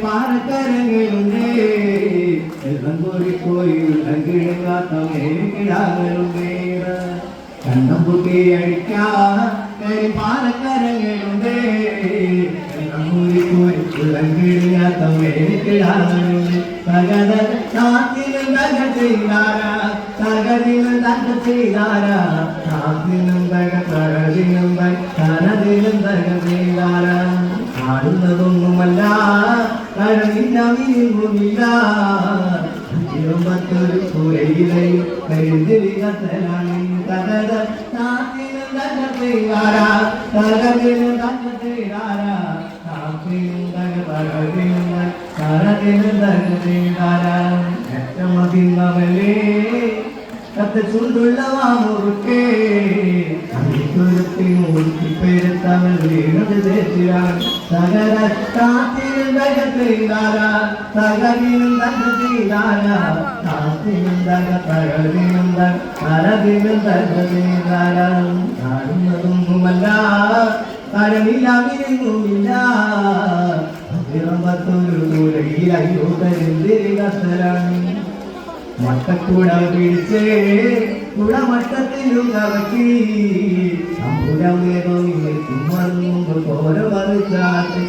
പാറക്കരങ്ങളുണ്ടേ കണ്ണം പൊട്ടി അടിക്കാൻ പാറക്കരങ്ങളുണ്ടേ നാത്തിനും തക ചെയ്താരാ തകതിനും തക ചെയ്താരാ നാത്തിനും തക തകതിനും തകതിനും തക ചെയ്താരാ ആടുന്നതൊന്നുമല്ല കരമില്ല മറ്റൊരു പുരയിലെയും കരുതിരികത്തലാണ് തകത നാത്തിനും തക ചെയ്താരാ തകതിനും തക ചെയ്താരാ നാത്തിനും തക തകതിനും തകതിനും തക ചെയ്താരാ ഏറ്റമതിന്നവലേ കത്ത് ചുണ്ടുള്ളവാമുറുക്കേ പേരത്തവൻ വീണത് തേച്ചിരാൻ സകല താത്തിനും തക ചെയ്താരാ തകതിനും തക ചെയ്താരാ താത്തിനും തക തകതിനും തകതിനും തക ചെയ്താരാ കാണുന്നതൊന്നുമല്ല കരമില്ല മറ്റൊരു ദൂരയിലയ്യോ തരുന്തിരികത്തലാണ് മട്ടക്കൂട പിടിച്ചേ കുടമട്ടത്തിലും കറക്കി സമ്പുരമേതോ തുമ്മറുമ്പ് തോര മറിച്ചാട്ട്